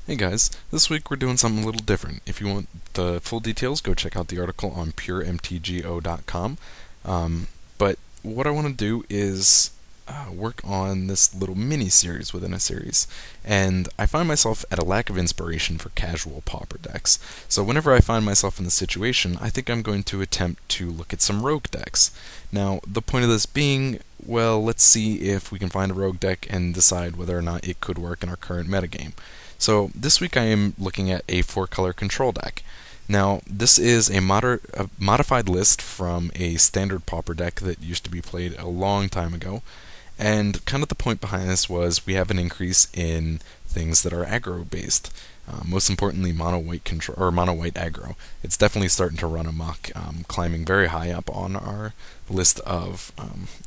Hey guys, this week we're doing something a little different. If you want the full details, go check out the article on puremtgo.com. But what I want to do is work on this little mini series within a series, and I find myself at a lack of inspiration for casual pauper decks. So whenever I find myself in this situation, I think I'm going to attempt to look at some rogue decks. Now, the point of this being, well, let's see if we can find a rogue deck and decide whether or not it could work in our current metagame. So this week I am looking at a 4-color control deck. Now, this is a modified list from a standard pauper deck that used to be played a long time ago. And kind of the point behind this was we have an increase in things that are aggro based. Most importantly, mono white control or mono white aggro. It's definitely starting to run amok, climbing very high up on our list of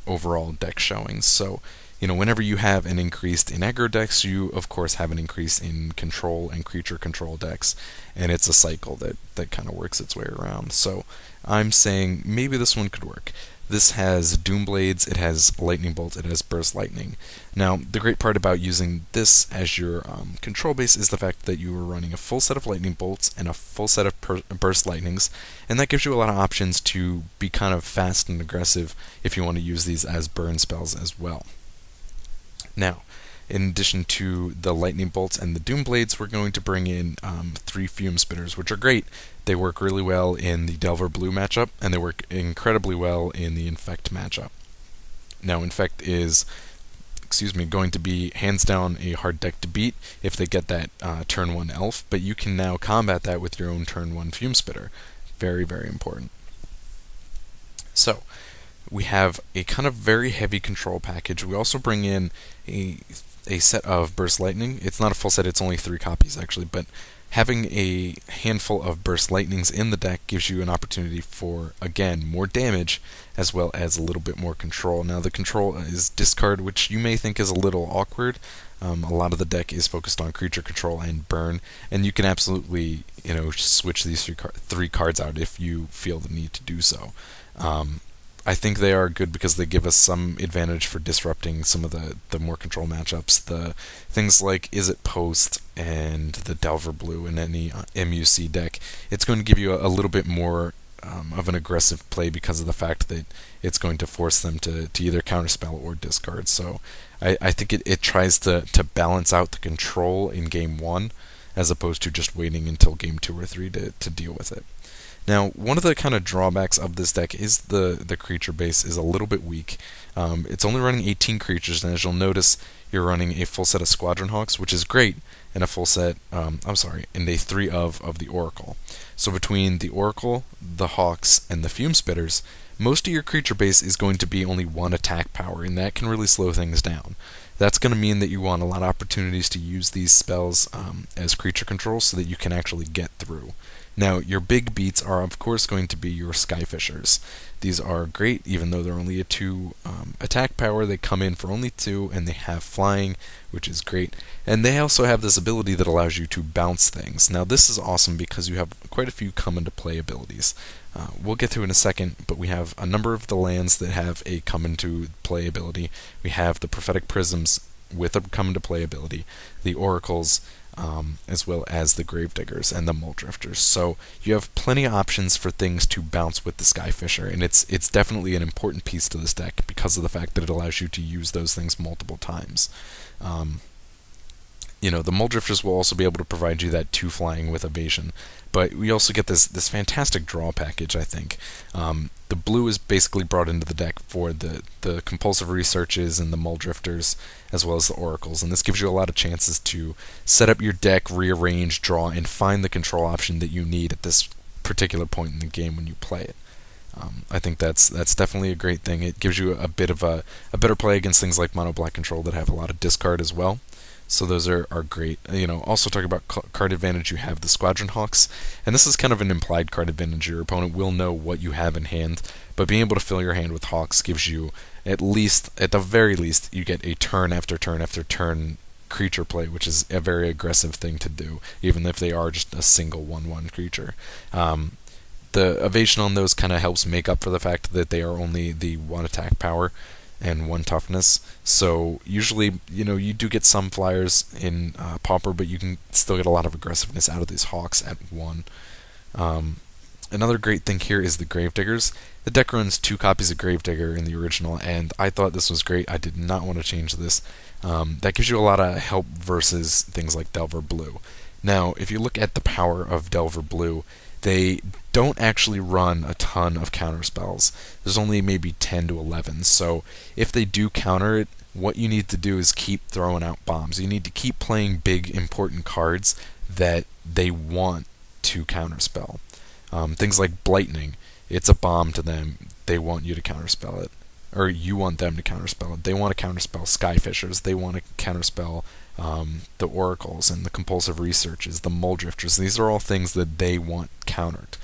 overall deck showings. So, whenever you have an increase in aggro decks, you of course have an increase in control and creature control decks, and it's a cycle that kind of works its way around. So I'm saying maybe this one could work. This has Doom Blades, it has Lightning Bolt, it has Burst Lightning. Now, the great part about using this as your control base is the fact that you are running a full set of Lightning Bolts and a full set of Burst Lightnings, and that gives you a lot of options to be kind of fast and aggressive if you want to use these as burn spells as well. Now, in addition to the Lightning Bolts and the Doom Blades, we're going to bring in 3 Fume Spitters, which are great. They work really well in the Delver Blue matchup, and they work incredibly well in the Infect matchup. Now, Infect is, going to be hands down a hard deck to beat if they get that turn 1 Elf, but you can now combat that with your own turn 1 Fume Spitter. Very, very important. So, we have a kind of very heavy control package. We also bring in a set of Burst Lightning. It's not a full set, it's only 3 copies actually, but having a handful of Burst Lightnings in the deck gives you an opportunity for, again, more damage as well as a little bit more control. Now, the control is discard, which you may think is a little awkward. A lot of the deck is focused on creature control and burn, and you can absolutely, switch these 3 cards out if you feel the need to do so. I think they are good because they give us some advantage for disrupting some of the more control matchups. The things like Is It Post and the Delver Blue in any MUC deck, it's going to give you a little bit more of an aggressive play because of the fact that it's going to force them to either counterspell or discard. So I think it tries to balance out the control in game 1 as opposed to just waiting until game 2 or 3 to deal with it. Now, one of the kind of drawbacks of this deck is the creature base is a little bit weak. It's only running 18 creatures, and as you'll notice, you're running a full set of Squadron Hawks, which is great, and a full set, and a 3 of the Oracle. So between the Oracle, the Hawks, and the Fume Spitters, most of your creature base is going to be only 1 attack power, and that can really slow things down. That's going to mean that you want a lot of opportunities to use these spells as creature control so that you can actually get through. Now, your big beats are, of course, going to be your Skyfishers. These are great, even though they're only a 2 attack power. They come in for only 2, and they have flying, which is great. And they also have this ability that allows you to bounce things. Now, this is awesome because you have quite a few come into play abilities. We'll get to in a second, but we have a number of the lands that have a come into play ability. We have the Prophetic Prisms with a come into play ability, the Oracles, as well as the Gravediggers and the Muldrifters. So you have plenty of options for things to bounce with the Skyfisher, and it's definitely an important piece to this deck because of the fact that it allows you to use those things multiple times. The Muldrifters will also be able to provide you that 2 flying with evasion, but we also get this fantastic draw package, I think. The blue is basically brought into the deck for the compulsive researches and the Muldrifters, as well as the Oracles, and this gives you a lot of chances to set up your deck, rearrange, draw, and find the control option that you need at this particular point in the game when you play it. I think that's definitely a great thing. It gives you a bit of a better play against things like mono black control that have a lot of discard as well. So those are great. Also talking about card advantage, you have the Squadron Hawks, and this is kind of an implied card advantage. Your opponent will know what you have in hand, but being able to fill your hand with Hawks gives you at the very least, you get a turn after turn after turn creature play, which is a very aggressive thing to do, even if they are just a single 1/1 creature. The evasion on those kind of helps make up for the fact that they are only the 1 attack power. and 1 toughness. So usually, you do get some flyers in Pauper, but you can still get a lot of aggressiveness out of these Hawks at 1. Um, Another great thing here is the Gravediggers. The deck runs 2 copies of Gravedigger in the original, and I thought this was great. I did not want to change this. That gives you a lot of help versus things like Delver Blue. Now, if you look at the power of Delver Blue, they don't actually run a ton of counter spells. There's only maybe 10 to 11, so if they do counter it, what you need to do is keep throwing out bombs. You need to keep playing big, important cards that they want to counterspell. Things like Blightning, it's a bomb to them. They want you to counterspell it. Or you want them to counterspell it. They want to counterspell Skyfishers. They want to counterspell the Oracles and the Compulsive Researches, the Muldrifters. These are all things that they want countered.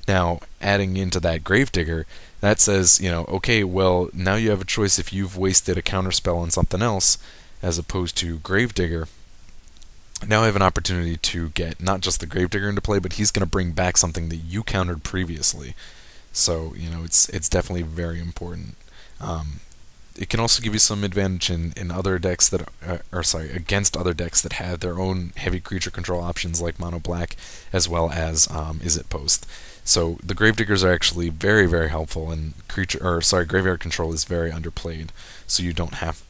Now, adding into that Gravedigger, that says, okay, well, now you have a choice if you've wasted a counterspell on something else, as opposed to Gravedigger. Now I have an opportunity to get not just the Gravedigger into play, but he's going to bring back something that you countered previously. So, it's definitely very important. It can also give you some advantage in other decks that against other decks that have their own heavy creature control options like Mono Black, as well as Izzet Post. So the Gravediggers are actually very, very helpful, and graveyard control is very underplayed, so you don't have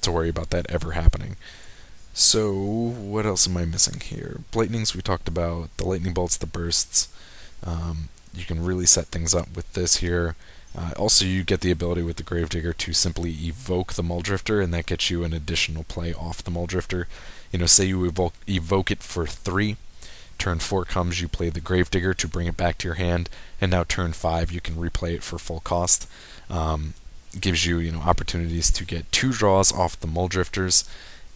to worry about that ever happening. So, what else am I missing here? Blightnings we talked about, the Lightning Bolts, the Bursts. You can really set things up with this here. Also, you get the ability with the Gravedigger to simply evoke the Muldrifter, and that gets you an additional play off the Muldrifter. Say you evoke it for 3. Turn 4 comes, you play the Gravedigger to bring it back to your hand, and now turn 5 you can replay it for full cost. Gives you, opportunities to get 2 draws off the Muldrifters,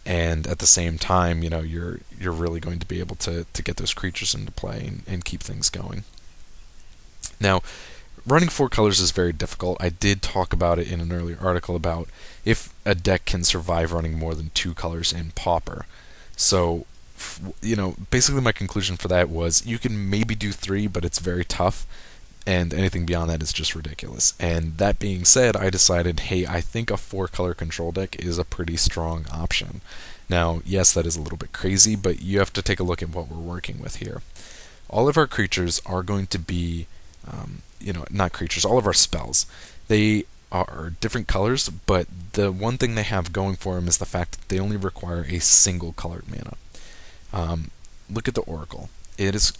and at the same time, you're really going to be able to get those creatures into play and keep things going. Now, running 4 colors is very difficult. I did talk about it in an earlier article about if a deck can survive running more than 2 colors in Pauper. So, basically my conclusion for that was you can maybe do 3, but it's very tough, and anything beyond that is just ridiculous. And that being said, I decided, hey, I think a 4-color control deck is a pretty strong option. Now, yes, that is a little bit crazy, but you have to take a look at what we're working with here. All of our creatures are going to be, not creatures, all of our spells. They are different colors, but the one thing they have going for them is the fact that they only require a single colored mana. Look at the Oracle. It is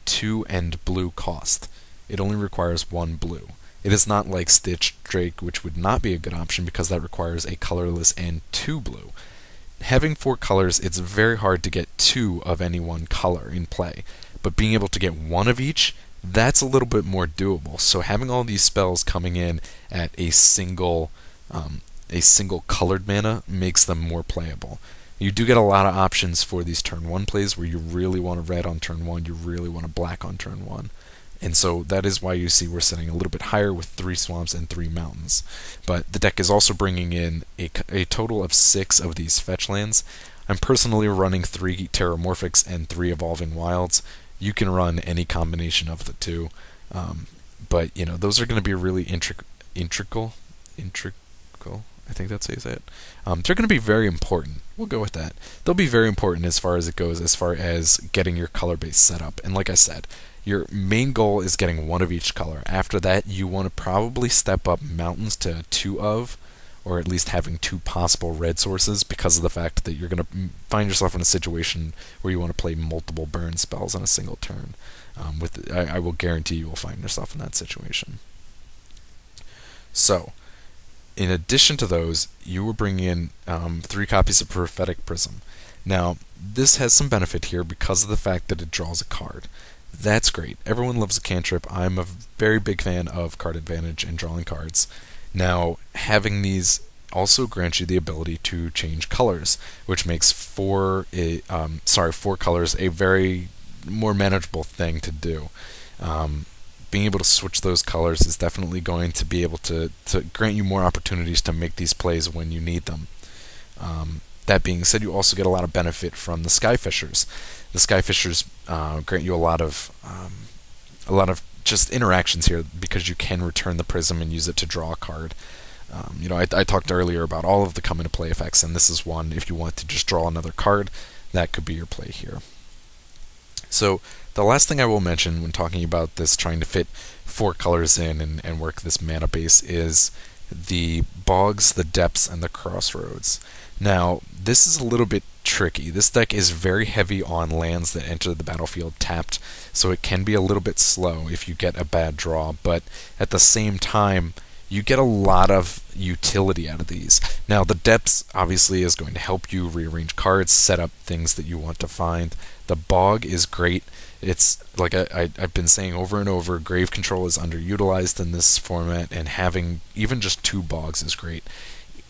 2 and blue cost. It only requires 1 blue. It is not like Stitch Drake, which would not be a good option because that requires a colorless and 2 blue. Having 4 colors, it's very hard to get 2 of any one color in play, but being able to get 1 of each, that's a little bit more doable. So having all these spells coming in at a single colored mana makes them more playable. You do get a lot of options for these turn 1 plays where you really want a red on turn 1, you really want a black on turn 1. And so that is why you see we're setting a little bit higher with 3 swamps and 3 mountains. But the deck is also bringing in a total of 6 of these fetch lands. I'm personally running 3 Terramorphics and 3 Evolving Wilds. You can run any combination of the 2. But, those are going to be really integral. I think that's how you say it. They're going to be very important. We'll go with that. They'll be very important as far as it goes, as far as getting your color base set up. And like I said, your main goal is getting 1 of each color. After that, you want to probably step up mountains to 2 of, or at least having 2 possible red sources, because of the fact that you're going to find yourself in a situation where you want to play multiple burn spells on a single turn. I will guarantee you will find yourself in that situation. So, in addition to those, you will bring in 3 copies of Prophetic Prism. Now, this has some benefit here because of the fact that it draws a card. That's great. Everyone loves a cantrip. I'm a very big fan of card advantage and drawing cards. Now, having these also grants you the ability to change colors, which makes 4 colors a very more manageable thing to do. Being able to switch those colors is definitely going to be able to grant you more opportunities to make these plays when you need them. That being said, you also get a lot of benefit from the Skyfishers. The Skyfishers grant you a lot of just interactions here because you can return the prism and use it to draw a card. I talked earlier about all of the come into play effects, and this is one. If you want to just draw another card, that could be your play here. So the last thing I will mention when talking about this, trying to fit 4 colors in and work this mana base, is the bogs, the depths, and the crossroads. Now, this is a little bit tricky. This deck is very heavy on lands that enter the battlefield tapped, so it can be a little bit slow if you get a bad draw, but at the same time, you get a lot of utility out of these. Now, the depths obviously is going to help you rearrange cards, set up things that you want to find. The bog is great. It's like I've been saying over and over, grave control is underutilized in this format, and having even just 2 bogs is great.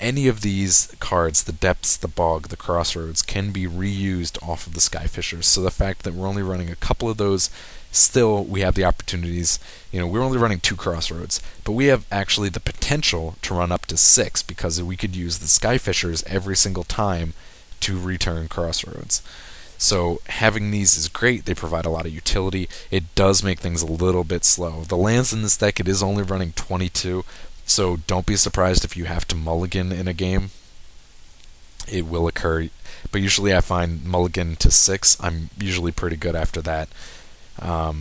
Any of these cards, the depths, the bog, the crossroads, can be reused off of the Skyfishers. So the fact that we're only running a couple of those, still we have the opportunities. We're only running 2 crossroads, but we have actually the potential to run up to 6 because we could use the Skyfishers every single time to return crossroads. So having these is great. They provide a lot of utility. It does make things a little bit slow. The lands in this deck, it is only running 22, so don't be surprised if you have to mulligan in a game. It will occur, but usually I find mulligan to 6. I'm usually pretty good after that. There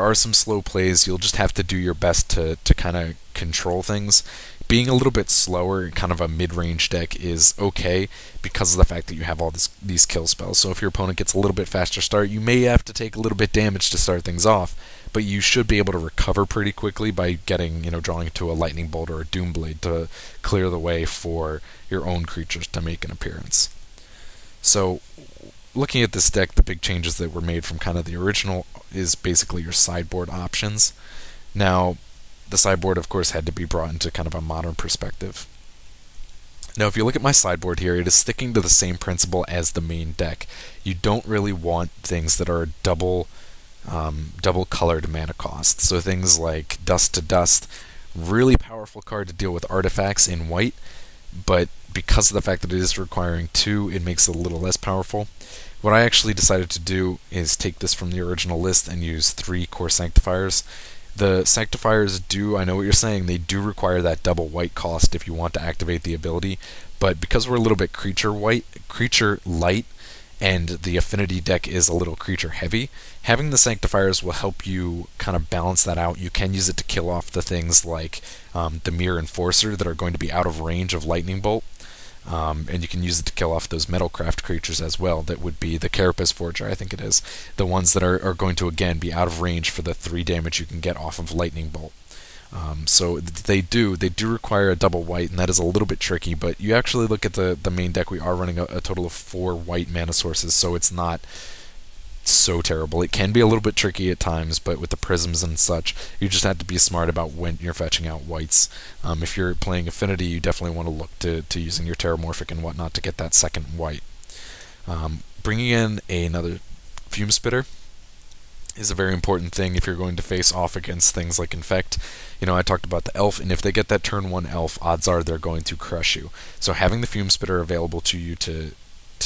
are some slow plays. You'll just have to do your best to kind of control things. Being a little bit slower, kind of a mid-range deck, is okay because of the fact that you have all these kill spells. So if your opponent gets a little bit faster start, you may have to take a little bit damage to start things off, but you should be able to recover pretty quickly by getting, drawing into a lightning bolt or a doom blade to clear the way for your own creatures to make an appearance. So looking at this deck, the big changes that were made from kind of the original is basically your sideboard options. Now, the sideboard, of course, had to be brought into kind of a modern perspective. Now, if you look at my sideboard here, it is sticking to the same principle as the main deck. You don't really want things that are double colored mana cost. So things like Dust to Dust, really powerful card to deal with artifacts in white, but because of the fact that it is requiring 2, it makes it a little less powerful. What I actually decided to do is take this from the original list and use 3 core sanctifiers. The sanctifiers I know what you're saying, they do require that double white cost if you want to activate the ability, but because we're a little bit creature light, and the affinity deck is a little creature heavy, having the sanctifiers will help you kind of balance that out. You can use it to kill off the things like the Mere Enforcer that are going to be out of range of Lightning Bolt. And you can use it to kill off those Metalcraft creatures as well. That would be the Carapace Forger, I think it is. The ones that are going to, again, be out of range for the 3 damage you can get off of Lightning Bolt. So they do require a double white, and that is a little bit tricky, but you actually look at the main deck, we are running a total of 4 white mana sources, so it's not so terrible. It can be a little bit tricky at times, but with the prisms and such, you just have to be smart about when you're fetching out whites. If you're playing Affinity, you definitely want to look to using your Terramorphic and whatnot to get that second white. Bringing in another Fume Spitter is a very important thing if you're going to face off against things like Infect. I talked about the Elf, and if they get that turn 1 Elf, odds are they're going to crush you. So having the Fume Spitter available to you to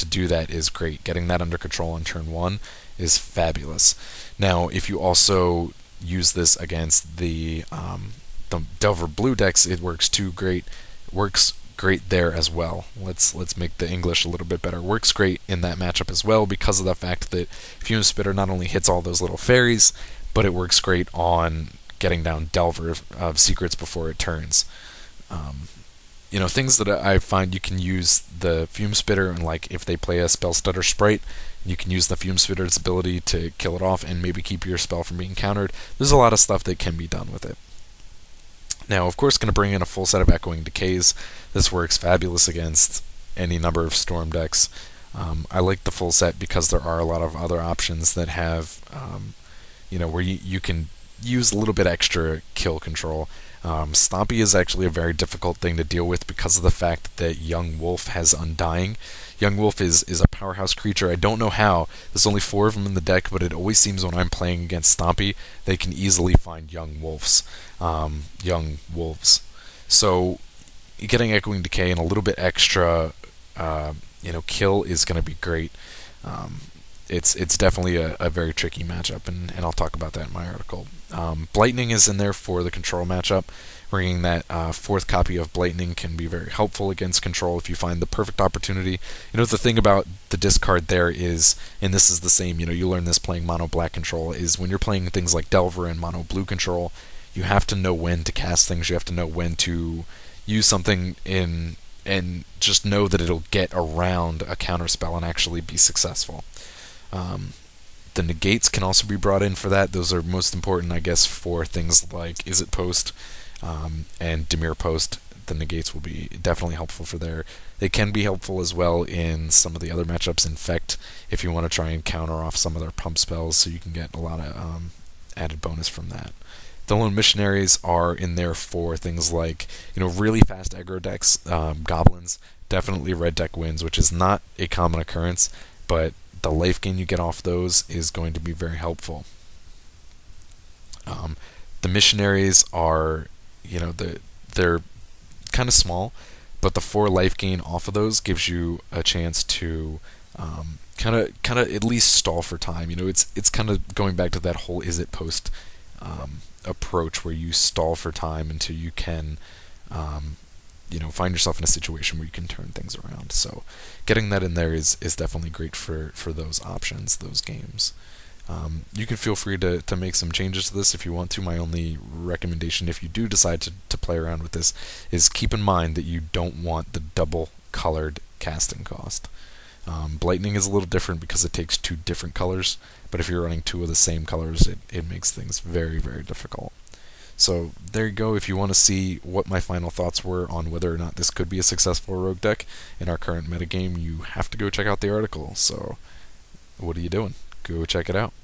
do that is great. Getting that under control on turn 1 is fabulous. Now, if you also use this against the Delver Blue decks, it works great there as well. Let's make the English a little bit better. Works great in that matchup as well because of the fact that Fume Spitter not only hits all those little fairies, but it works great on getting down Delver of Secrets before it turns. Things that I find you can use the Fume Spitter, and like if they play a Spell Stutter Sprite, you can use the Fume Spitter's ability to kill it off and maybe keep your spell from being countered. There's a lot of stuff that can be done with it. Now, of course, going to bring in a full set of Echoing Decays. This works fabulous against any number of Storm decks. I like the full set because there are a lot of other options that have, where you can use a little bit extra kill control. Stompy is actually a very difficult thing to deal with because of the fact that Young Wolf has Undying. Young Wolf is a powerhouse creature. I don't know how. There's only 4 of them in the deck, but it always seems when I'm playing against Stompy, they can easily find Young Wolves. So getting Echoing Decay and a little bit extra, kill is going to be great. it's definitely a very tricky matchup, and I'll talk about that in my article. Blightning is in there for the control matchup. Bringing that fourth copy of Blightning can be very helpful against control if you find the perfect opportunity. The thing about the discard there is, and this is the same, you learn this playing mono black control, is when you're playing things like Delver and mono blue control, you have to know when to cast things, you have to know when to use something in, and just know that it'll get around a counterspell and actually be successful. The negates can also be brought in for that. Those are most important, I guess, for things like Izzet Post and Dimir Post. The negates will be definitely helpful for there. They can be helpful as well in some of the other matchups. Infect, if you want to try and counter off some of their pump spells, so you can get a lot of added bonus from that. The lone missionaries are in there for things like really fast aggro decks. Goblins, definitely red deck wins, which is not a common occurrence, but the life gain you get off those is going to be very helpful. The missionaries are, they're kind of small, but the 4 life gain off of those gives you a chance to kind of at least stall for time. It's kind of going back to that whole Izzet Post approach where you stall for time until you can find yourself in a situation where you can turn things around. So getting that in there is definitely great for those options, those games. You can feel free to make some changes to this if you want to. My only recommendation, if you do decide to play around with this, is keep in mind that you don't want the double colored casting cost. Blightning is a little different because it takes 2 different colors, but if you're running 2 of the same colors, it makes things very, very difficult. So there you go. If you want to see what my final thoughts were on whether or not this could be a successful rogue deck in our current metagame, you have to go check out the article. So what are you doing? Go check it out.